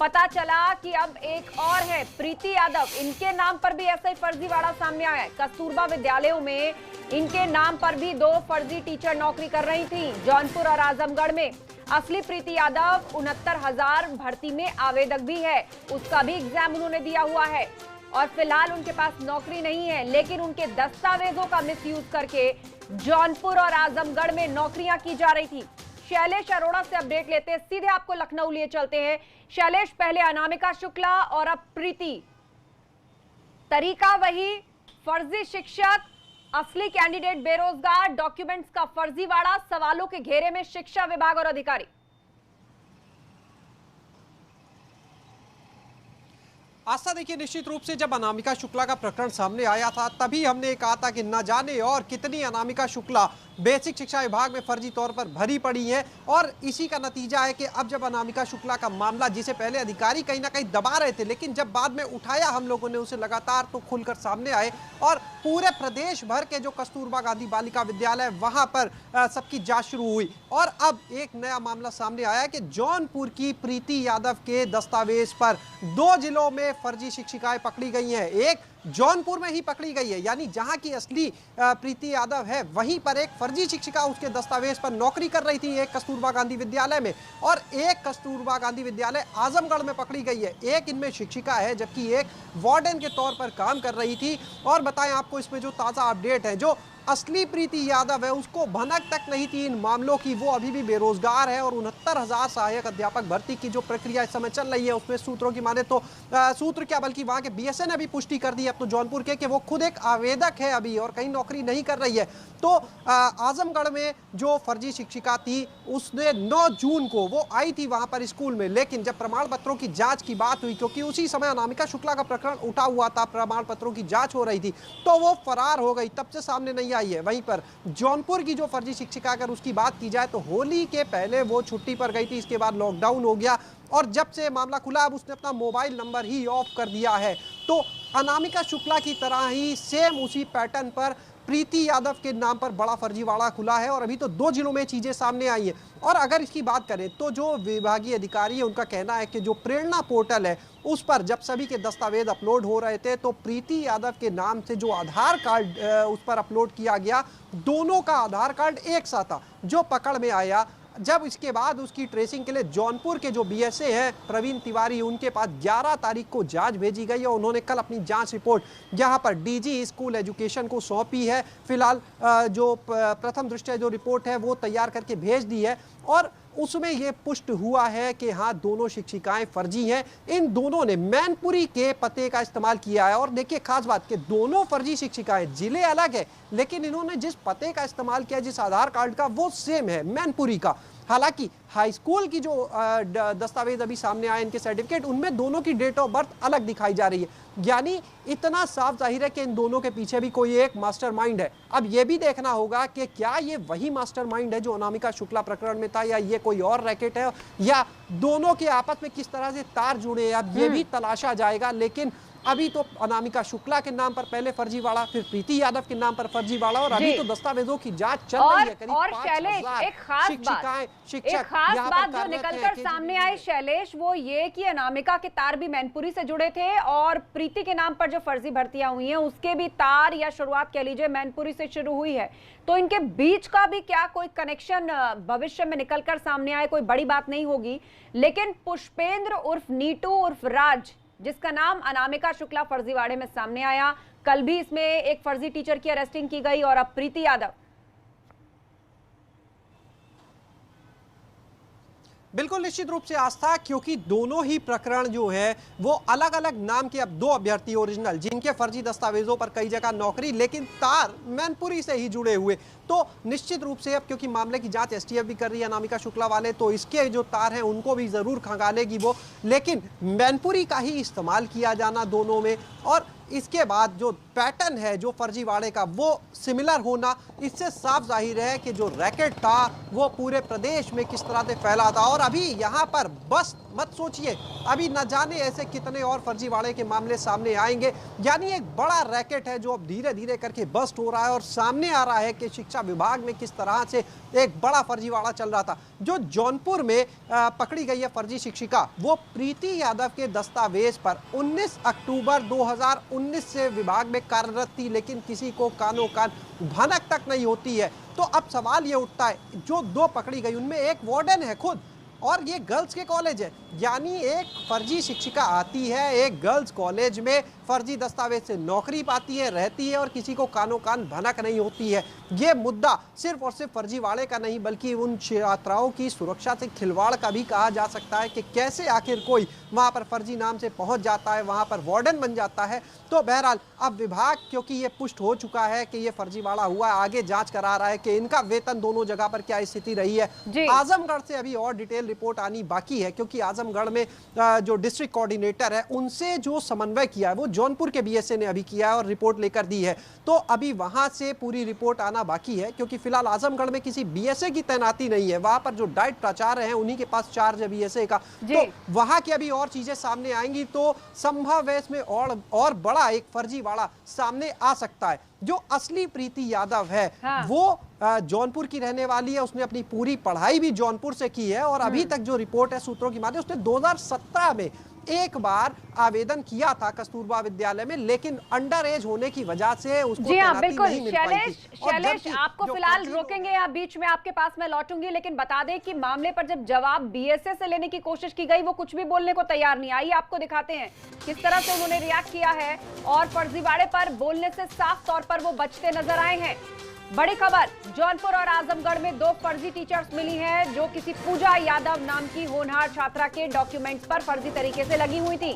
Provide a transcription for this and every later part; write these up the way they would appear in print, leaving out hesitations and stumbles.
पता चला कि अब एक और है प्रीति यादव, इनके नाम पर भी ऐसा ही फर्जीवाड़ा सामने आया है। कस्तूरबा विद्यालयों में इनके नाम पर भी 2 फर्जी टीचर नौकरी कर रही थी, जौनपुर और आजमगढ़ में। असली प्रीति यादव 69,000 भर्ती में आवेदक भी है, उसका भी एग्जाम उन्होंने दिया हुआ है और फिलहाल उनके पास नौकरी नहीं है, लेकिन उनके दस्तावेजों का मिसयूज करके जौनपुर और आजमगढ़ में नौकरियां की जा रही थी। शैलेश अरोड़ा से अपडेट लेते हैं, सीधे आपको लखनऊ लिए चलते हैं। शैलेश, पहले अनामिका शुक्ला और अब प्रीति, तरीका वही, फर्जी शिक्षक, असली कैंडिडेट बेरोजगार, डॉक्यूमेंट्स का फर्जीवाड़ा, सवालों के घेरे में शिक्षा विभाग और अधिकारी। आस्था, देखिए, निश्चित रूप से जब अनामिका शुक्ला का प्रकरण सामने आया था तभी हमने कहा था कि न जाने और कितनी अनामिका शुक्ला बेसिक शिक्षा विभाग में फर्जी तौर पर भरी पड़ी है। और इसी का नतीजा है कि अब जब अनामिका शुक्ला का मामला, जिसे पहले अधिकारी कहीं ना कहीं दबा रहे थे, लेकिन जब बाद में उठाया हम लोगों ने उसे लगातार, तो खुलकर सामने आए और पूरे प्रदेश भर के जो कस्तूरबा गांधी बालिका विद्यालय वहां पर सबकी जांच शुरू हुई। और अब एक नया मामला सामने आया कि जौनपुर की प्रीति यादव के दस्तावेज पर 2 जिलों में फर्जी शिक्षिकाएं पकड़ी गई हैं। एक जौनपुर में ही पकड़ी गई है, यानी जहां की असली प्रीति यादव है वहीं पर एक फर्जी शिक्षिका उसके दस्तावेज पर नौकरी कर रही थी, एक कस्तूरबा गांधी विद्यालय में, और एक कस्तूरबा गांधी विद्यालय आजमगढ़ में पकड़ी गई है। एक इनमें शिक्षिका है जबकि एक वार्डन के तौर पर काम कर रही थी। और बताएं आपको इसमें जो ताज़ा अपडेट है, जो असली प्रीति यादव है उसको भनक तक नहीं थी इन मामलों की, वो अभी भी बेरोजगार है। और 69,000 सहायक अध्यापक भर्ती की जो प्रक्रिया इस समय चल रही है उसमें सूत्रों की माने तो सूत्र क्या बल्कि वहां के बीएसए ने भी पुष्टि कर दी अब तो जौनपुर के कि वो खुद एक आवेदक है अभी और कहीं नौकरी नहीं कर रही है। तो आजमगढ़ में जो फर्जी शिक्षिका थी उसने 9 जून को वो आई थी वहां पर स्कूल में, लेकिन जब प्रमाण पत्रों की जांच की बात हुई, क्योंकि उसी समय अनामिका शुक्ला का प्रकरण उठा हुआ था, प्रमाण पत्रों की जांच हो रही थी, तो वो फरार हो गई, तब से सामने नहीं आई है। वहीं पर जौनपुर की जो फर्जी शिक्षिका, अगर उसकी बात की जाए तो होली के पहले वो छुट्टी पर गई थी, इसके बाद लॉकडाउन हो गया और जब से मामला खुला अब उसने अपना मोबाइल नंबर ही ऑफ कर दिया है। तो अनामिका शुक्ला की तरह ही सेम उसी पैटर्न पर प्रीति यादव के नाम पर बड़ा फर्जीवाड़ा खुला है और अभी तो 2 जिलों में चीजें सामने आई है। और अगर इसकी बात करें तो जो विभागीय अधिकारी है उनका कहना है कि जो प्रेरणा पोर्टल है उस पर जब सभी के दस्तावेज अपलोड हो रहे थे तो प्रीति यादव के नाम से जो आधार कार्ड उस पर अपलोड किया गया, दोनों का आधार कार्ड एक सा था। जो पकड़ में आया, जब इसके बाद उसकी ट्रेसिंग के लिए जौनपुर के जो बीएसए हैं प्रवीण तिवारी, उनके पास 11 तारीख को जांच भेजी गई और उन्होंने कल अपनी जांच रिपोर्ट यहां पर डीजी स्कूल एजुकेशन को सौंपी है। फिलहाल जो प्रथम दृष्टया जो रिपोर्ट है वो तैयार करके भेज दी है और उसमें ये पुष्ट हुआ है कि हाँ, दोनों शिक्षिकाएं फर्जी हैं। इन दोनों ने मैनपुरी के पते का इस्तेमाल किया है और देखिए खास बात कि दोनों फर्जी शिक्षिकाएं, जिले अलग है लेकिन इन्होंने जिस पते का इस्तेमाल किया, जिस आधार कार्ड का, वो सेम है, मैनपुरी का। हालांकि हाई स्कूल की जो दस्तावेज अभी सामने आए, इनके सर्टिफिकेट, उनमें दोनों की डेट ऑफ बर्थ अलग दिखाई जा रही है। यानी इतना साफ जाहिर है कि इन दोनों के पीछे भी कोई एक मास्टरमाइंड है। अब यह भी देखना होगा कि क्या ये वही मास्टरमाइंड है जो अनामिका शुक्ला प्रकरण में था या ये कोई और रैकेट है या दोनों के आपस में किस तरह से तार जुड़े हैं, अब ये भी तलाशा जाएगा। लेकिन अभी तो अनामिका शुक्ला के नाम पर पहले फर्जीवाड़ा, फिर प्रीति यादव के नाम पर फर्जीवाड़ा और अभी तो दस्तावेजों की जांच चल रही है। करीब 5,000 एक खास बात जो निकलकर सामने आई शैलेश, वो ये कि अनामिका के तार भी मैनपुरी से जुड़े थे और प्रीति के नाम पर जो फर्जी भर्तियां हुई हैं उसके भी तार या शुरुआत कह लीजिए मैनपुरी से शुरू हुई है। तो इनके बीच का भी क्या कोई कनेक्शन भविष्य में निकलकर सामने आए, कोई बड़ी बात नहीं होगी। लेकिन पुष्पेंद्र उर्फ नीटू उर्फ राज, जिसका नाम अनामिका शुक्ला फर्जीवाड़े में सामने आया, कल भी इसमें एक फर्जी टीचर की अरेस्टिंग की गई और अब प्रीति यादव। बिल्कुल निश्चित रूप से आस्था, क्योंकि दोनों ही प्रकरण जो है वो अलग अलग नाम के अब 2 अभ्यर्थी ओरिजिनल, जिनके फर्जी दस्तावेजों पर कई जगह नौकरी लेकिन तार मैनपुरी से ही जुड़े हुए, तो निश्चित रूप से अब क्योंकि मामले की जांच एसटीएफ भी कर रही है अनामिका शुक्ला वाले, तो इसके जो तार हैं उनको भी जरूर खंगालेगी वो। लेकिन मैनपुरी का ही इस्तेमाल किया जाना दोनों में, और इसके बाद जो पैटर्न है जो फर्जीवाड़े का वो सिमिलर होना, इससे साफ जाहिर है कि जो रैकेट था वो पूरे प्रदेश में किस तरह से फैला था। और अभी यहाँ पर बस मत सोचिए, अभी न जाने ऐसे कितने और फर्जीवाड़े के मामले सामने आएंगे। यानी एक बड़ा रैकेट है जो अब धीरे धीरे करके बस्ट हो रहा है और सामने आ रहा है कि शिक्षा विभाग में किस तरह से एक बड़ा फर्जीवाड़ा चल रहा था। जो जौनपुर में पकड़ी गई है फर्जी शिक्षिका, वो प्रीति यादव के दस्तावेज पर 19 अक्टूबर 2019 से विभाग में कार्यरत थी, लेकिन किसी को कानो कान भनक तक नहीं होती है। तो अब सवाल ये उठता है, जो 2 पकड़ी गई उनमें एक वार्डन है खुद, और ये गर्ल्स के कॉलेज है। यानी एक फर्जी शिक्षिका आती है एक गर्ल्स कॉलेज में, फर्जी दस्तावेज से नौकरी पाती है, रहती है और किसी को कानो कान भनक नहीं होती है। ये मुद्दा सिर्फ और सिर्फ फर्जीवाड़े का नहीं बल्कि उन छात्राओं की सुरक्षा से खिलवाड़ का भी कहा जा सकता है कि कैसे आखिर कोई वहां पर फर्जी नाम से पहुंच जाता है, वहां पर वार्डन बन जाता है। तो बहरहाल अब विभाग, क्योंकि ये पुष्ट हो चुका है कि ये फर्जीवाड़ा हुआ, आगे जांच करा रहा है कि इनका वेतन दोनों जगह पर क्या स्थिति रही है। आजमगढ़ से अभी और डिटेल रिपोर्ट आनी बाकी है, क्योंकि आजमगढ़ में जो डिस्ट्रिक्ट कोऑर्डिनेटर है उनसे जो समन्वय किया है वो जौनपुर के बीएसए ने अभी किया है और रिपोर्ट लेकर दी है। तो अभी वहां से पूरी रिपोर्ट आना बाकी है, क्योंकि फिलहाल आजमगढ़ में किसी बीएसए की तैनाती नहीं है। वहां पर जो डाइट प्राचार्य हैं उन्हीं के पास चार्ज है बीएसए का। तो वहां की अभी और चीजें सामने आएंगी तो संभव है इसमें और बड़ा एक फर्जीवाड़ा सामने आ सकता है। जो असली प्रीति यादव है वो जौनपुर की रहने वाली है, उसने अपनी पूरी पढ़ाई भी जौनपुर से की है और अभी तक जो रिपोर्ट है सूत्रों की माने उसने 2017 में एक बार आवेदन किया था कस्तूरबा विद्यालय में, लेकिन अंडर एज होने की वजह से उसको जी हाँ, बिल्कुल। नहीं मिल पाई थी। शैलेश, आपको फिलहाल रोकेंगे यहाँ बीच में, आपके पास मैं लौटूंगी, लेकिन बता दें कि मामले पर जब जवाब बीएसए से लेने की कोशिश की गई वो कुछ भी बोलने को तैयार नहीं। आइए आपको दिखाते हैं किस तरह से उन्होंने रिएक्ट किया है और फर्जीवाड़े पर बोलने से साफ तौर पर वो बचते नजर आए हैं। बड़ी खबर, जौनपुर और आजमगढ़ में 2 फर्जी टीचर्स मिली हैं जो किसी पूजा यादव नाम की होनहार छात्रा के डॉक्यूमेंट्स पर फर्जी तरीके से लगी हुई थी।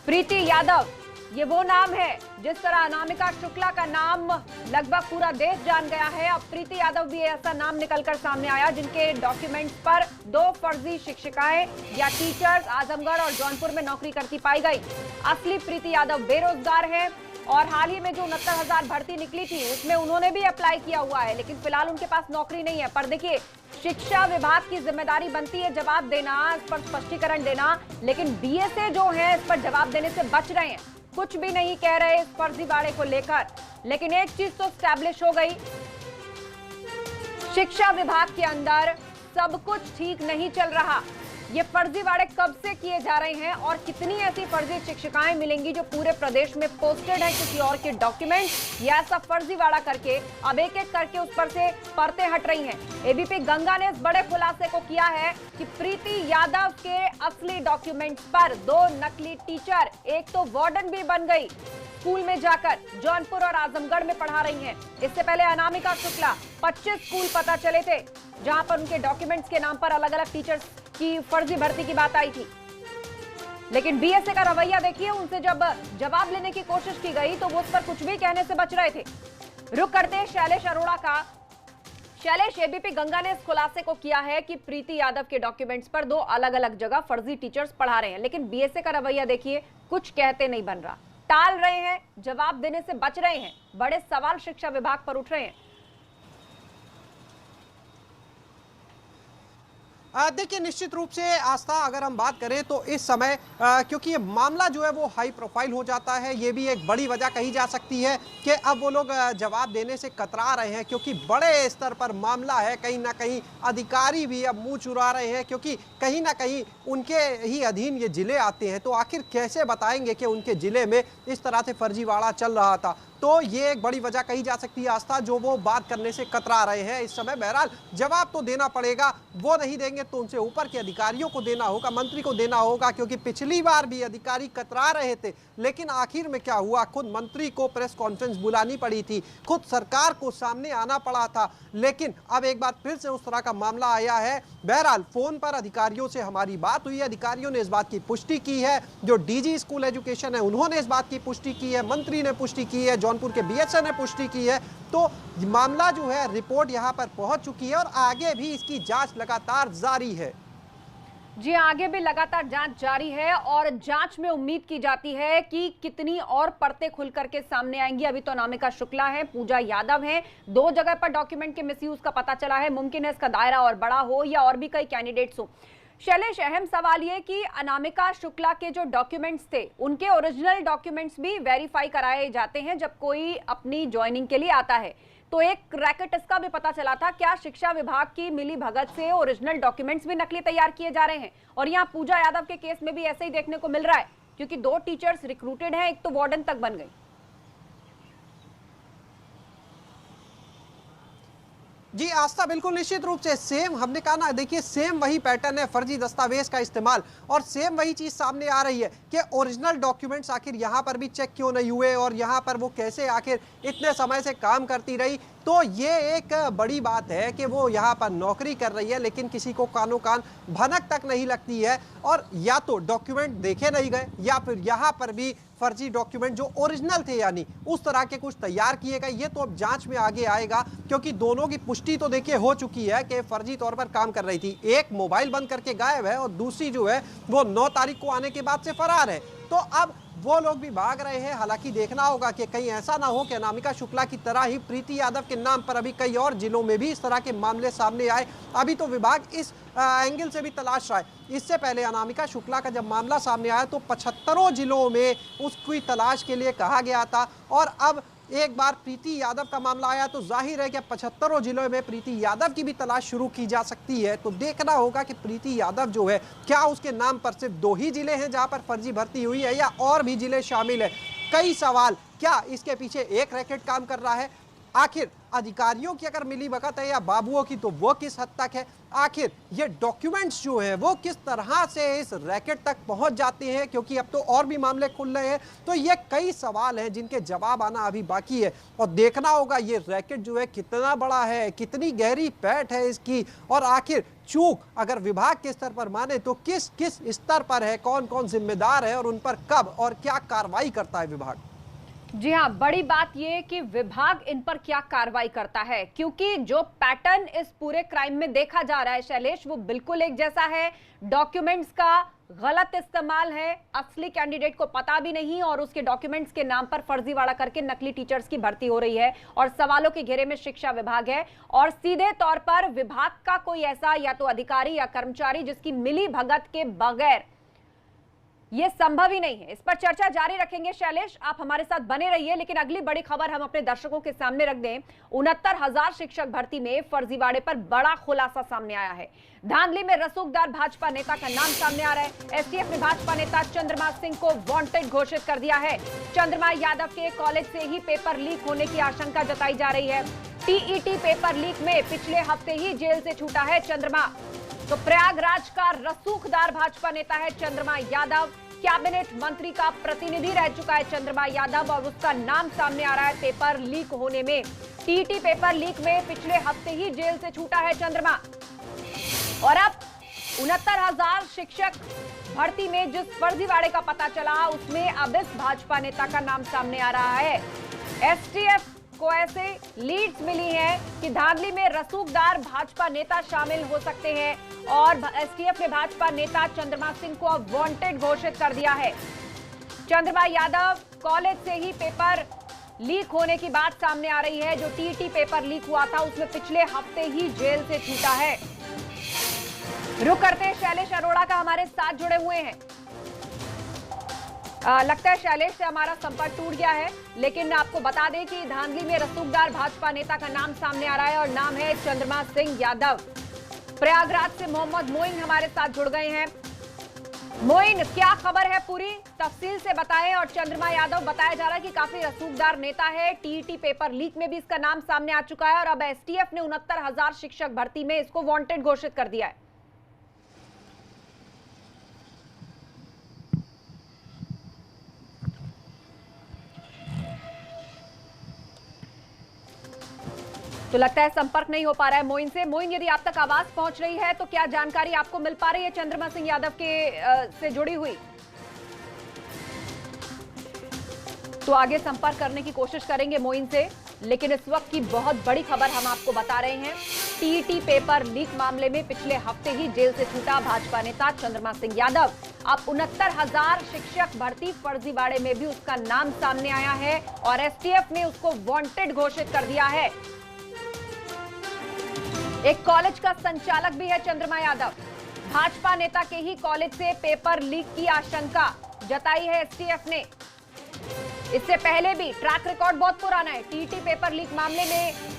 प्रीति यादव ये वो नाम है जिस तरह अनामिका शुक्ला का नाम लगभग पूरा देश जान गया है, अब प्रीति यादव भी ऐसा नाम निकलकर सामने आया जिनके डॉक्यूमेंट्स पर 2 फर्जी शिक्षिकाएं या टीचर्स आजमगढ़ और जौनपुर में नौकरी करती पाई गई। असली प्रीति यादव बेरोजगार है और हाल ही में जो 69,000 भर्ती निकली थी उसमें उन्होंने भी अप्लाई किया हुआ है, लेकिन फिलहाल उनके पास नौकरी नहीं है। पर देखिए, शिक्षा विभाग की जिम्मेदारी बनती है जवाब देना, इस पर स्पष्टीकरण देना, लेकिन बीएसए जो है इस पर जवाब देने से बच रहे हैं, कुछ भी नहीं कह रहे इस फर्जीवाड़े को लेकर। लेकिन एक चीज तो स्टैब्लिश हो गई, शिक्षा विभाग के अंदर सब कुछ ठीक नहीं चल रहा। ये फर्जीवाड़े कब से किए जा रहे हैं और कितनी ऐसी फर्जी शिक्षिकाएं मिलेंगी जो पूरे प्रदेश में पोस्टेड है किसी और के डॉक्यूमेंट, या ऐसा फर्जीवाड़ा करके अब एक एक करके उस पर से परतें हट रही हैं। एबीपी गंगा ने इस बड़े खुलासे को किया है कि प्रीति यादव के असली डॉक्यूमेंट्स पर 2 नकली टीचर, एक तो वार्डन भी बन गई, स्कूल में जाकर जौनपुर और आजमगढ़ में पढ़ा रही हैं। इससे पहले अनामिका शुक्ला 25 स्कूल पता चले थे जहां पर उनके डॉक्यूमेंट्स के नाम पर अलग अलग टीचर्स की फर्जी भर्ती की बात आई थी। लेकिन बीएसए का रवैया देखिए, उनसे जब जवाब लेने की कोशिश की गई तो वो उस पर कुछ भी कहने से बच रहे थे। रुक करते हैं शैलेश अरोड़ा का। शैलेश, एबीपी गंगा ने इस खुलासे को किया है कि प्रीति यादव के डॉक्यूमेंट्स पर 2 अलग अलग जगह फर्जी टीचर्स पढ़ा रहे हैं, लेकिन बीएसए का रवैया देखिए, कुछ कहते नहीं बन रहा, टाल रहे हैं, जवाब देने से बच रहे हैं। बड़े सवाल शिक्षा विभाग पर उठ रहे हैं। देखिए, निश्चित रूप से आस्था, अगर हम बात करें तो इस समय क्योंकि ये मामला जो है वो हाई प्रोफाइल हो जाता है, ये भी एक बड़ी वजह कही जा सकती है कि अब वो लोग जवाब देने से कतरा रहे हैं, क्योंकि बड़े स्तर पर मामला है। कहीं ना कहीं अधिकारी भी अब मुंह चुरा रहे हैं, क्योंकि कहीं ना कहीं उनके ही अधीन ये जिले आते हैं, तो आखिर कैसे बताएंगे कि उनके जिले में इस तरह से फर्जीवाड़ा चल रहा था। तो ये एक बड़ी वजह कही जा सकती है आस्था, जो वो बात करने से कतरा रहे हैं इस समय। बहरहाल जवाब तो देना पड़ेगा, वो नहीं देंगे तो उनसे ऊपर के अधिकारियों को देना होगा, मंत्री को देना होगा, क्योंकि पिछली बार भी अधिकारी कतरा रहे थे, लेकिन आखिर में क्या हुआ, खुद मंत्री को प्रेस कॉन्फ्रेंस बुलानी पड़ी थी, खुद सरकार को सामने आना पड़ा था। लेकिन अब एक बार फिर से उस तरह का मामला आया है। बहरहाल फोन पर अधिकारियों से हमारी बात हुई है, अधिकारियों ने इस बात की पुष्टि की है, जो डीजी स्कूल एजुकेशन है उन्होंने इस बात की पुष्टि की है, मंत्री ने पुष्टि की है, जौनपुर के बीएसए ने पुष्टि की है। तो मामला जो है, रिपोर्ट यहां पर पहुंच चुकी है और आगे भी इसकी जांच लगातार जारी है। जी, आगे भी लगातार जांच जारी है और जांच में उम्मीद की जाती है कि कितनी और परतें खुल करके सामने आएंगी। अभी तो अनामिका शुक्ला है, पूजा यादव है, 2 जगह पर डॉक्यूमेंट के मिसयूज का पता चला है। मुमकिन है इसका दायरा और बड़ा हो या और भी कई कैंडिडेट्स हो। शैलेश, अहम सवाल ये कि अनामिका शुक्ला के जो डॉक्यूमेंट्स थे, उनके ओरिजिनल डॉक्यूमेंट्स भी वेरीफाई कराए जाते हैं जब कोई अपनी ज्वाइनिंग के लिए आता है। तो एक रैकेट इसका भी पता चला था, क्या शिक्षा विभाग की मिली भगत से ओरिजिनल डॉक्यूमेंट्स भी नकली तैयार किए जा रहे हैं? और यहाँ पूजा यादव के केस में भी ऐसे ही देखने को मिल रहा है, क्योंकि 2 टीचर्स रिक्रूटेड हैं, एक तो वार्डन तक बन गई। जी आस्था, बिल्कुल निश्चित रूप से सेम हमने कहा ना, देखिए सेम वही पैटर्न है, फर्जी दस्तावेज का इस्तेमाल, और सेम वही चीज सामने आ रही है कि ओरिजिनल डॉक्यूमेंट्स आखिर यहाँ पर भी चेक क्यों नहीं हुए और यहाँ पर वो कैसे आखिर इतने समय से काम करती रही। तो ये एक बड़ी बात है कि वो यहाँ पर नौकरी कर रही है लेकिन किसी को कानो कान भनक तक नहीं लगती है, और या तो डॉक्यूमेंट देखे नहीं गए या फिर यहाँ पर भी फर्जी डॉक्यूमेंट जो ओरिजिनल थे यानी उस तरह के कुछ तैयार किए गए। ये तो अब जांच में आगे आएगा, क्योंकि दोनों की पुष्टि तो देखिए हो चुकी है कि फर्जी तौर पर काम कर रही थी। एक मोबाइल बंद करके गायब है और दूसरी जो है वो 9 तारीख को आने के बाद से फरार है। तो अब वो लोग भी भाग रहे हैं। हालांकि देखना होगा कि कहीं ऐसा ना हो कि अनामिका शुक्ला की तरह ही प्रीति यादव के नाम पर अभी कई और जिलों में भी इस तरह के मामले सामने आए। अभी तो विभाग इस एंगल से भी तलाश रहा है। इससे पहले अनामिका शुक्ला का जब मामला सामने आया तो 75 जिलों में उसकी तलाश के लिए कहा गया था, और अब एक बार प्रीति यादव का मामला आया तो जाहिर है कि 75 जिलों में प्रीति यादव की भी तलाश शुरू की जा सकती है। तो देखना होगा कि प्रीति यादव जो है, क्या उसके नाम पर सिर्फ 2 ही जिले हैं जहां पर फर्जी भर्ती हुई है या और भी जिले शामिल है। कई सवाल, क्या इसके पीछे एक रैकेट काम कर रहा है? आखिर अधिकारियों की अगर मिली भगत है या बाबुओं की, तो वो किस हद तक है? आखिर ये डॉक्यूमेंट्स जो है वो किस तरह से इस रैकेट तक पहुंच जाते हैं, क्योंकि अब तो और भी मामले खुल रहे हैं। तो ये कई सवाल हैं जिनके जवाब आना अभी बाकी है, और देखना होगा ये रैकेट जो है कितना बड़ा है, कितनी गहरी पैठ है इसकी, और आखिर चूक अगर विभाग के स्तर पर माने तो किस किस स्तर पर है, कौन कौन जिम्मेदार है और उन पर कब और क्या कार्रवाई करता है विभाग। जी हाँ, बड़ी बात यह कि विभाग इन पर क्या कार्रवाई करता है, क्योंकि जो पैटर्न इस पूरे क्राइम में देखा जा रहा है शैलेश, वो बिल्कुल एक जैसा है। डॉक्यूमेंट्स का गलत इस्तेमाल है, असली कैंडिडेट को पता भी नहीं और उसके डॉक्यूमेंट्स के नाम पर फर्जीवाड़ा करके नकली टीचर्स की भर्ती हो रही है, और सवालों के घेरे में शिक्षा विभाग है। और सीधे तौर पर विभाग का कोई ऐसा या तो अधिकारी या कर्मचारी जिसकी मिली भगत के बगैर ये संभव ही नहीं है। इस पर चर्चा जारी रखेंगे शैलेश, आप हमारे साथ बने रहिए। लेकिन अगली बड़ी खबर हम अपने दर्शकों के सामने रख दें। 69,000 शिक्षक भर्ती में फर्जीवाड़े पर बड़ा खुलासा सामने आया है। धांधली में रसूखदार भाजपा नेता का नाम सामने आ रहा है। एसटीएफ ने भाजपा नेता चंद्रमा सिंह को वांटेड घोषित कर दिया है। चंद्रमा यादव के कॉलेज से ही पेपर लीक होने की आशंका जताई जा रही है। टीईटी पेपर लीक में पिछले हफ्ते ही जेल से छूटा है चंद्रमा। तो प्रयागराज का रसूखदार भाजपा नेता है चंद्रमा यादव। कैबिनेट मंत्री का प्रतिनिधि रह चुका है चंद्रमा यादव, और उसका नाम सामने आ रहा है पेपर लीक होने में। टीटी पेपर लीक में पिछले हफ्ते ही जेल से छूटा है चंद्रमा, और अब 69,000 शिक्षक भर्ती में जिस फर्जीवाड़े का पता चला उसमें अब इस भाजपा नेता का नाम सामने आ रहा है। एसटीएफ को ऐसे लीड्स मिली हैं कि धांधली में रसूखदार भाजपा नेता शामिल हो सकते हैं, और एसटीएफ ने भाजपा नेता चंद्रमा सिंह को अब वांटेड घोषित कर दिया है। चंद्रमा यादव कॉलेज से ही पेपर लीक होने की बात सामने आ रही है। जो टीईटी पेपर लीक हुआ था उसमें पिछले हफ्ते ही जेल से छूटा है। रुक करते हैं, शैलेश अरोड़ा का हमारे साथ जुड़े हुए हैं। लगता है शैलेश से हमारा संपर्क टूट गया है, लेकिन आपको बता दें कि धांधली में रसूखदार भाजपा नेता का नाम सामने आ रहा है और नाम है चंद्रमा सिंह यादव। प्रयागराज से मोहम्मद मोइन हमारे साथ जुड़ गए हैं। मोइन, क्या खबर है, पूरी तफसील से बताएं। और चंद्रमा यादव बताया जा रहा है कि काफी रसूखदार नेता है, टीईटी पेपर लीक में भी इसका नाम सामने आ चुका है, और अब एसटीएफ ने 69,000 शिक्षक भर्ती में इसको वांटेड घोषित कर दिया है। तो लगता है संपर्क नहीं हो पा रहा है मोइन से। मोइन, यदि आप तक आवाज पहुंच रही है तो क्या जानकारी आपको मिल पा रही है चंद्रमा सिंह यादव के से जुड़ी हुई? तो आगे संपर्क करने की कोशिश करेंगे मोइन से, लेकिन इस वक्त की बहुत बड़ी खबर हम आपको बता रहे हैं। टीईटी पेपर लीक मामले में पिछले हफ्ते ही जेल से छूटा भाजपा नेता चंद्रमा सिंह यादव। अब 69,000 शिक्षक भर्ती फर्जीवाड़े में भी उसका नाम सामने आया है और एसटीएफ ने उसको वांटेड घोषित कर दिया है। एक कॉलेज का संचालक भी है चंद्रमा यादव। भाजपा नेता के ही कॉलेज से पेपर लीक की आशंका जताई है एसटीएफ ने। इससे पहले भी ट्रैक रिकॉर्ड बहुत पुराना है। टीईटी पेपर लीक मामले में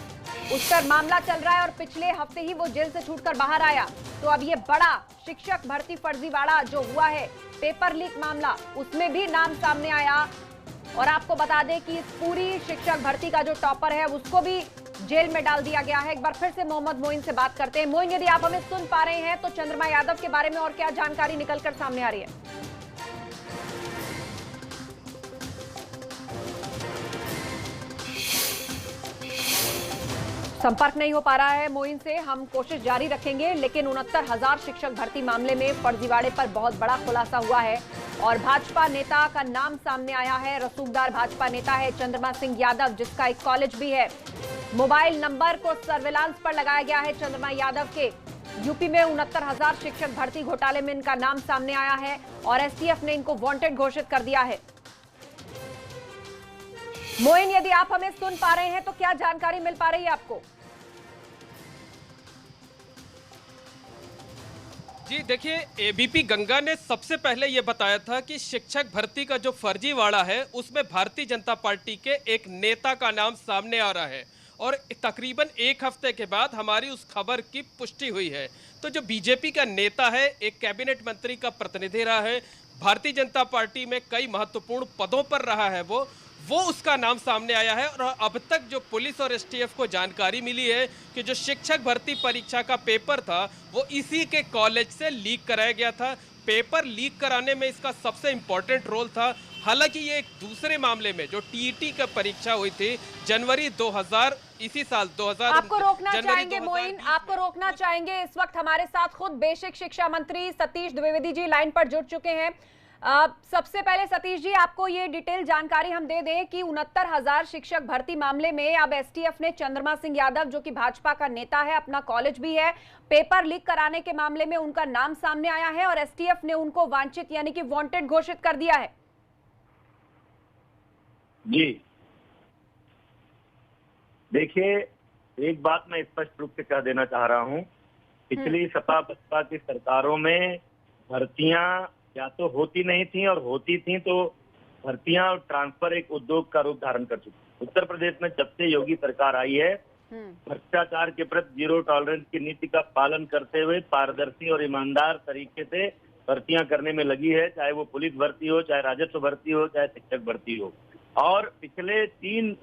उस पर मामला चल रहा है और पिछले हफ्ते ही वो जेल से छूटकर बाहर आया। तो अब ये बड़ा शिक्षक भर्ती फर्जीवाड़ा जो हुआ है, पेपर लीक मामला, उसमें भी नाम सामने आया। और आपको बता दें कि इस पूरी शिक्षक भर्ती का जो टॉपर है उसको भी जेल में डाल दिया गया है। एक बार फिर से मोहम्मद मोइन से बात करते हैं। मोइन, यदि आप हमें सुन पा रहे हैं तो चंद्रमा यादव के बारे में और क्या जानकारी निकलकर सामने आ रही है? संपर्क नहीं हो पा रहा है मोइन से, हम कोशिश जारी रखेंगे। लेकिन 69,000 शिक्षक भर्ती मामले में फर्जीवाड़े पर बहुत बड़ा खुलासा हुआ है और भाजपा नेता का नाम सामने आया है। रसूखदार भाजपा नेता है चंद्रमा सिंह यादव, जिसका एक कॉलेज भी है। मोबाइल नंबर को सर्विलांस पर लगाया गया है चंद्रमा यादव के। यूपी में 69,000 शिक्षक भर्ती घोटाले में इनका नाम सामने आया है और एसटीएफ ने इनको वांटेड घोषित कर दिया है। मोइन, यदि आप हमें सुन पा रहे हैं तो क्या जानकारी मिल पा रही है आपको? जी देखिए, एबीपी गंगा ने सबसे पहले ये बताया था कि शिक्षक भर्ती का जो फर्जीवाड़ा है उसमें भारतीय जनता पार्टी के एक नेता का नाम सामने आ रहा है और तकरीबन एक हफ्ते के बाद हमारी उस खबर की पुष्टि हुई है। तो जो बीजेपी का नेता है, एक कैबिनेट मंत्री का प्रतिनिधि रहा है, भारतीय जनता पार्टी में कई महत्वपूर्ण पदों पर रहा है, वो उसका नाम सामने आया है। और अब तक जो पुलिस और एसटीएफ को जानकारी मिली है कि जो शिक्षक भर्ती परीक्षा का पेपर था वो इसी के कॉलेज से लीक कराया गया था। पेपर लीक कराने में इसका सबसे इम्पोर्टेंट रोल था। हालांकि ये एक दूसरे मामले में जो टीईटी का परीक्षा हुई थी जनवरी 2000 इसी साल 2000 आपको रोकना चाहेंगे मोइन, आपको रोकना चाहेंगे। इस वक्त हमारे साथ खुद बेसिक शिक्षा मंत्री सतीश द्विवेदी जी लाइन पर जुड़ चुके हैं। सबसे पहले सतीश जी, आपको ये डिटेल जानकारी हम दे दें कि 69,000 शिक्षक भर्ती मामले में अब एसटीएफ ने चंद्रमा सिंह यादव, जो कि भाजपा का नेता है, अपना कॉलेज भी है, पेपर लीक कराने के मामले में उनका नाम सामने आया है और एसटीएफ ने उनको वांछित यानी कि वांटेड घोषित कर दिया है। जी देखिए, एक बात मैं स्पष्ट रूप से कह देना चाह रहा हूं। पिछली सपा बसपा की सरकारों में भर्तियां या तो होती नहीं थी और होती थी तो भर्तियां और ट्रांसफर एक उद्योग का रूप धारण कर चुकी। उत्तर प्रदेश में जब से योगी सरकार आई है, भ्रष्टाचार के प्रति जीरो टॉलरेंस की नीति का पालन करते हुए पारदर्शी और ईमानदार तरीके से भर्तियां करने में लगी है, चाहे वो पुलिस भर्ती हो, चाहे राजस्व भर्ती हो, चाहे शिक्षक भर्ती हो। और पिछले 3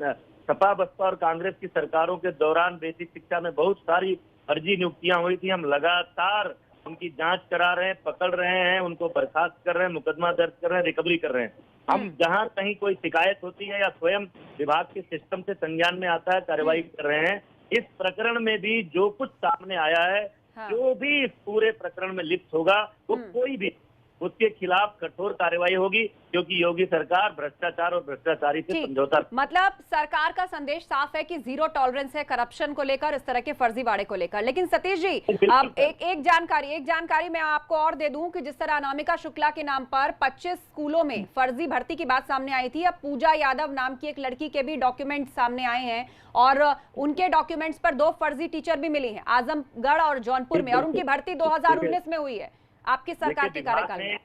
सपा बसपा और कांग्रेस की सरकारों के दौरान बेसिक शिक्षा में बहुत सारी फर्जी नियुक्तियां हुई थी। हम लगातार उनकी जांच करा रहे हैं, पकड़ रहे हैं, उनको बर्खास्त कर रहे हैं, मुकदमा दर्ज कर रहे हैं, रिकवरी कर रहे हैं। हम जहां कहीं कोई शिकायत होती है या स्वयं विभाग के सिस्टम से संज्ञान में आता है, कार्रवाई कर रहे हैं। इस प्रकरण में भी जो कुछ सामने आया है, जो भी इस पूरे प्रकरण में लिप्त होगा, वो कोई भी उसके खिलाफ कठोर कार्रवाई होगी, क्योंकि योगी सरकार भ्रष्टाचार और भ्रष्टाचारी से समझौता। मतलब सरकार का संदेश साफ है कि जीरो टॉलरेंस है करप्शन को लेकर, इस तरह के फर्जीवाड़े को लेकर। लेकिन सतीश जी, अब एक जानकारी मैं आपको और दे दूं कि जिस तरह अनामिका शुक्ला के नाम पर 25 स्कूलों में फर्जी भर्ती की बात सामने आई थी, अब पूजा यादव नाम की एक लड़की के भी डॉक्यूमेंट सामने आए हैं और उनके डॉक्यूमेंट्स पर 2 फर्जी टीचर भी मिली हैं आजमगढ़ और जौनपुर में, और उनकी भर्ती 2019 में हुई है आपकी सरकार के कार्यकाल में।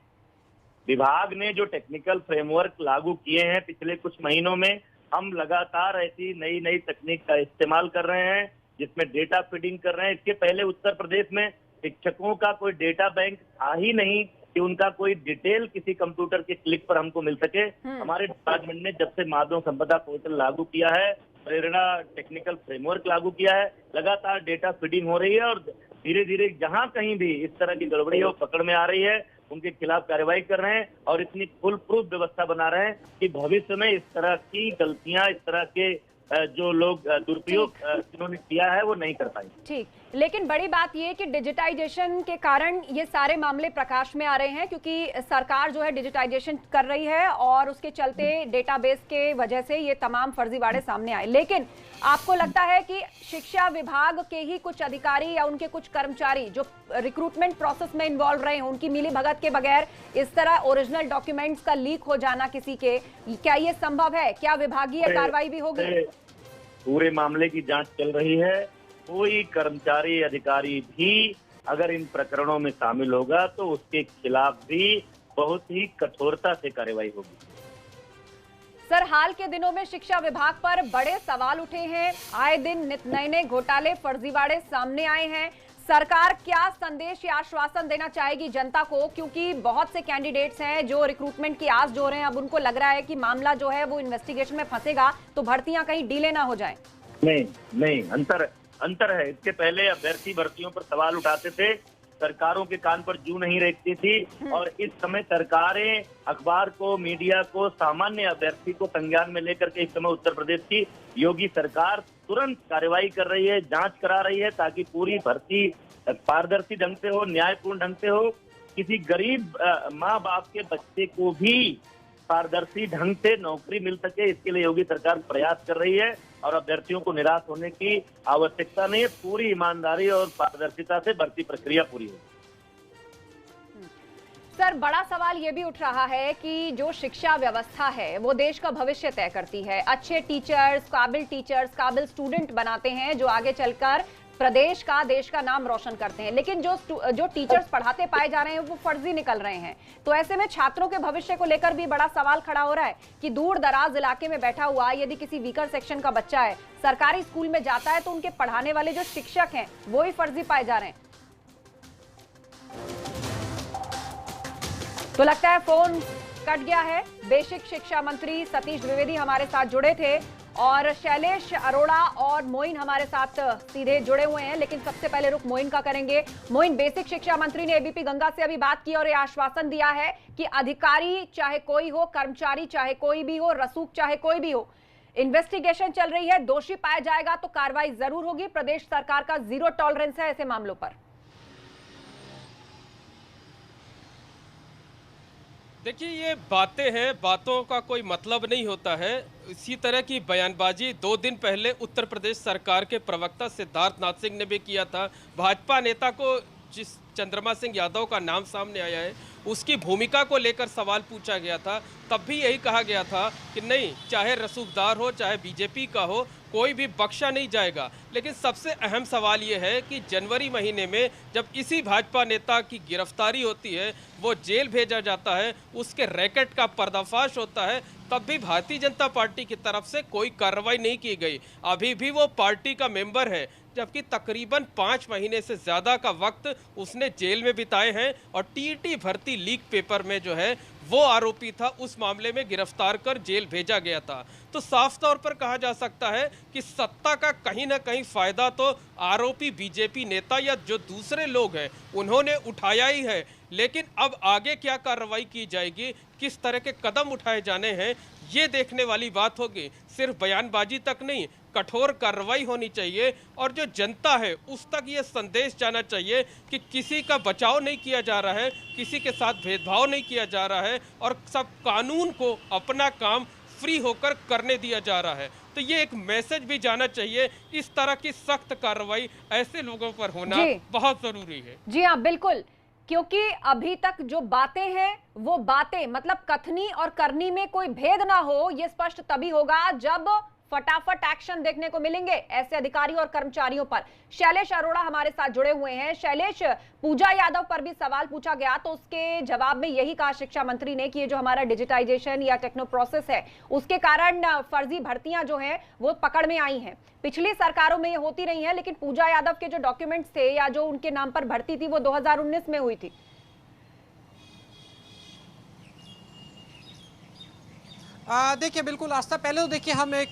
विभाग ने जो टेक्निकल फ्रेमवर्क लागू किए हैं पिछले कुछ महीनों में, हम लगातार ऐसी नई नई तकनीक का इस्तेमाल कर रहे हैं जिसमें डेटा फीडिंग कर रहे हैं। इसके पहले उत्तर प्रदेश में शिक्षकों का कोई डेटा बैंक था ही नहीं कि उनका कोई डिटेल किसी कंप्यूटर के क्लिक पर हमको मिल सके। हमारे डिपार्टमेंट ने जब से माध्यम संपदा पोर्टल लागू किया है, प्रेरणा टेक्निकल फ्रेमवर्क लागू किया है, लगातार डेटा फीडिंग हो रही है और धीरे धीरे जहां कहीं भी इस तरह की गड़बड़ी हो पकड़ में आ रही है, उनके खिलाफ कार्रवाई कर रहे हैं और इतनी फुल प्रूफ व्यवस्था बना रहे हैं कि भविष्य में इस तरह की गलतियां, इस तरह के जो लोग दुरुपयोग जिन्होंने किया है वो नहीं कर पाएंगे। ठीक। लेकिन बड़ी बात ये कि डिजिटाइजेशन के कारण ये सारे मामले प्रकाश में आ रहे हैं, क्योंकि सरकार जो है डिजिटाइजेशन कर रही है और उसके चलते डेटाबेस के वजह से ये तमाम फर्जीवाड़े सामने आए। लेकिन आपको लगता है कि शिक्षा विभाग के ही कुछ अधिकारी या उनके कुछ कर्मचारी जो रिक्रूटमेंट प्रोसेस में इन्वॉल्व रहे हैं, उनकी मिलीभगत के बगैर इस तरह ओरिजिनल डॉक्यूमेंट्स का लीक हो जाना किसी के, क्या ये संभव है? क्या विभागीय कार्रवाई भी होगी? पूरे मामले की जांच चल रही है। कोई कर्मचारी अधिकारी भी अगर इन प्रकरणों में शामिल होगा तो उसके खिलाफ भी बहुत ही कठोरता से कार्रवाई होगी। सर, हाल के दिनों में शिक्षा विभाग पर बड़े सवाल उठे हैं, आए दिन नए घोटाले फर्जीवाड़े सामने आए हैं। सरकार क्या संदेश या आश्वासन देना चाहेगी जनता को, क्योंकि बहुत से कैंडिडेट्स हैं जो रिक्रूटमेंट की आस जो रहे हैं, अब उनको लग रहा है कि मामला जो है वो इन्वेस्टिगेशन में फंसेगा तो भर्तियां कहीं डिले ना हो जाए। नहीं, अंतर है। इसके पहले अभ्यर्थी भर्तियों पर सवाल उठाते थे, सरकारों के कान पर जू नहीं रेखती थी, और इस समय सरकारें अखबार को, मीडिया को, सामान्य अभ्यर्थी को संज्ञान में लेकर के इस समय उत्तर प्रदेश की योगी सरकार तुरंत कार्रवाई कर रही है, जांच करा रही है, ताकि पूरी भर्ती पारदर्शी ढंग से हो, न्यायपूर्ण ढंग से हो, किसी गरीब माँ बाप के बच्चे को भी पारदर्शी ढंग से नौकरी मिल सके। इसके लिए योगी सरकार प्रयास कर रही है और अभ्यर्थियों को निराश होने की आवश्यकता नहीं है। पूरी ईमानदारी और पारदर्शिता से भर्ती प्रक्रिया पूरी होगी। सर, बड़ा सवाल ये भी उठ रहा है कि जो शिक्षा व्यवस्था है वो देश का भविष्य तय करती है। अच्छे टीचर्स, काबिल स्टूडेंट बनाते हैं जो आगे चलकर प्रदेश का, देश का नाम रोशन करते हैं। लेकिन जो टीचर्स पढ़ाते पाए जा रहे हैं वो फर्जी निकल रहे हैं। तो ऐसे में छात्रों के भविष्य को लेकर भी बड़ा सवाल खड़ा हो रहा है कि दूर दराज इलाके में बैठा हुआ यदि किसी वीकर सेक्शन का बच्चा है, सरकारी स्कूल में जाता है तो उनके पढ़ाने वाले जो शिक्षक हैं वो ही फर्जी पाए जा रहे हैं। तो लगता है फोन कट गया है। बेसिक शिक्षा मंत्री सतीश द्विवेदी हमारे साथ जुड़े थे और शैलेश अरोड़ा और मोइन हमारे साथ सीधे जुड़े हुए हैं, लेकिन सबसे पहले रुख मोइन का करेंगे। मोइन, बेसिक शिक्षा मंत्री ने एबीपी गंगा से अभी बात की और ये आश्वासन दिया है कि अधिकारी चाहे कोई हो, कर्मचारी चाहे कोई भी हो, रसूख चाहे कोई भी हो, इन्वेस्टिगेशन चल रही है, दोषी पाया जाएगा तो कार्रवाई जरूर होगी। प्रदेश सरकार का जीरो टॉलरेंस है ऐसे मामलों पर। देखिए, ये बातें हैं, बातों का कोई मतलब नहीं होता है। इसी तरह की बयानबाजी 2 दिन पहले उत्तर प्रदेश सरकार के प्रवक्ता सिद्धार्थ नाथ सिंह ने भी किया था। भाजपा नेता को जिस चंद्रमा सिंह यादव का नाम सामने आया है उसकी भूमिका को लेकर सवाल पूछा गया था, तब भी यही कहा गया था कि नहीं, चाहे रसूखदार हो चाहे बीजेपी का हो, कोई भी बख्शा नहीं जाएगा। लेकिन सबसे अहम सवाल ये है कि जनवरी महीने में जब इसी भाजपा नेता की गिरफ्तारी होती है, वो जेल भेजा जाता है, उसके रैकेट का पर्दाफाश होता है, तब भी भारतीय जनता पार्टी की तरफ से कोई कार्रवाई नहीं की गई। अभी भी वो पार्टी का मेंबर है, जबकि तकरीबन 5 महीने से ज़्यादा का वक्त उसने जेल में बिताए हैं और टीईटी भर्ती लीक पेपर में जो है वो आरोपी था, उस मामले में गिरफ्तार कर जेल भेजा गया था। तो साफ तौर पर कहा जा सकता है कि सत्ता का कहीं ना कहीं फायदा तो आरोपी बीजेपी नेता या जो दूसरे लोग हैं उन्होंने उठाया ही है। लेकिन अब आगे क्या कार्रवाई की जाएगी, किस तरह के कदम उठाए जाने हैं, ये देखने वाली बात होगी। सिर्फ बयानबाजी तक नहीं, कठोर कार्रवाई होनी चाहिए और जो जनता है उस तक ये संदेश जाना चाहिए कि किसी का बचाव नहीं किया जा रहा है, किसी के साथ भेदभाव नहीं किया जा रहा है और सब कानून को अपना काम फ्री होकर करने दिया जा रहा है। तो ये एक मैसेज भी जाना चाहिए। इस तरह की सख्त कार्रवाई ऐसे लोगों पर होना बहुत जरूरी है। जी हाँ, बिल्कुल, क्योंकि अभी तक जो बातें हैं वो बातें, मतलब कथनी और करनी में कोई भेद ना हो, ये स्पष्ट तभी होगा जब फटाफट एक्शन देखने को मिलेंगे ऐसे अधिकारी और कर्मचारियों पर। शैलेश अरोड़ा हमारे साथ जुड़े हुए हैं। शैलेश, पूजा यादव पर भी सवाल पूछा गया तो उसके जवाब में यही कहा शिक्षा मंत्री ने कि ये जो हमारा डिजिटाइजेशन या टेक्नो प्रोसेस है उसके कारण फर्जी भर्तियां जो हैं वो पकड़ में आई हैं। पिछली सरकारों में ये होती रही है, लेकिन पूजा यादव के जो डॉक्यूमेंट्स थे या जो उनके नाम पर भर्ती थी वो 2019 में हुई थी। देखिए बिल्कुल आस्था, पहले तो देखिए हम एक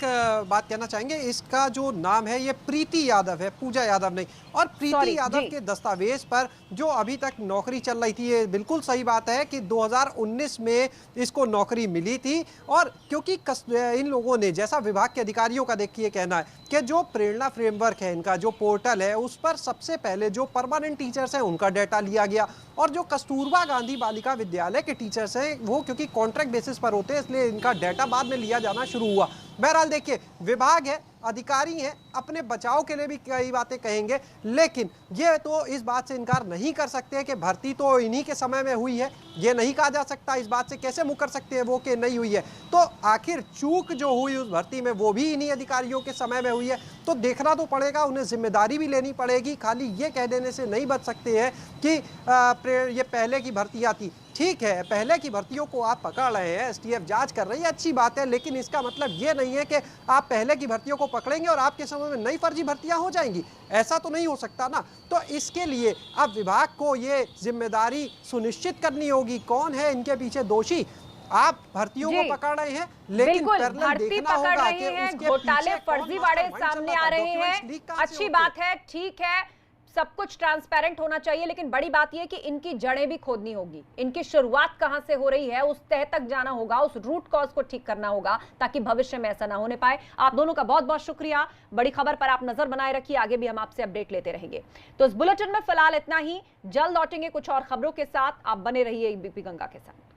बात कहना चाहेंगे, इसका जो नाम है ये प्रीति यादव है, पूजा यादव नहीं। और प्रीति यादव के दस्तावेज पर जो अभी तक नौकरी चल रही थी, ये बिल्कुल सही बात है कि 2019 में इसको नौकरी मिली थी। और क्योंकि इन लोगों ने, जैसा विभाग के अधिकारियों का देखिए कहना है कि जो प्रेरणा फ्रेमवर्क है, इनका जो पोर्टल है, उस पर सबसे पहले जो परमानेंट टीचर्स हैं उनका डाटा लिया गया। और जो कस्तूरबा गांधी बालिका विद्यालय के टीचर्स हैं वो क्योंकि कॉन्ट्रैक्ट बेसिस पर होते हैं, इसलिए इनका डाटा बाद में लिया जाना शुरू हुआ। बहरहाल देखिए, विभाग है, अधिकारी हैं, अपने बचाव के लिए भी कई बातें कहेंगे, लेकिन ये तो इस बात से इनकार नहीं कर सकते कि भर्ती तो इन्हीं के समय में हुई है। ये नहीं कहा जा सकता, इस बात से कैसे मुकर सकते हैं वो कि नहीं हुई है। तो आखिर चूक जो हुई उस भर्ती में वो भी इन्हीं अधिकारियों के समय में हुई है। तो देखना तो पड़ेगा, उन्हें जिम्मेदारी भी लेनी पड़ेगी। खाली ये कह देने से नहीं बच सकते हैं कि ये पहले की भर्तियां थी। ठीक है, पहले की भर्तियों को आप पकड़ रहे हैं, एसटीएफ जांच कर रही है, अच्छी बात है, लेकिन इसका मतलब ये नहीं है कि आप पहले की भर्तियों को पकड़ेंगे और आपके समय में नई फर्जी भर्तियां हो जाएंगी। ऐसा तो नहीं हो सकता ना। तो इसके लिए अब विभाग को ये जिम्मेदारी सुनिश्चित करनी होगी, कौन है इनके पीछे दोषी। आप भर्तियों को पकड़ रहे हैं, लेकिन भर्ती पकड़ रहे हैं, घोटाले फर्जीवाड़े सामने आ रहे हैं, अच्छी बात है, ठीक है, सब कुछ ट्रांसपेरेंट होना चाहिए, लेकिन बड़ी बात यह कि इनकी जड़ें भी खोदनी होगी। इनकी शुरुआत कहां से हो रही है उस तह तक जाना होगा, उस रूट कॉज को ठीक करना होगा, ताकि भविष्य में ऐसा ना होने पाए। आप दोनों का बहुत बहुत शुक्रिया। बड़ी खबर पर आप नजर बनाए रखिए, आगे भी हम आपसे अपडेट लेते रहेंगे। तो इस बुलेटिन में फिलहाल इतना ही, जल्द लौटेंगे कुछ और खबरों के साथ। आप बने रहिए एबीपी गंगा के साथ।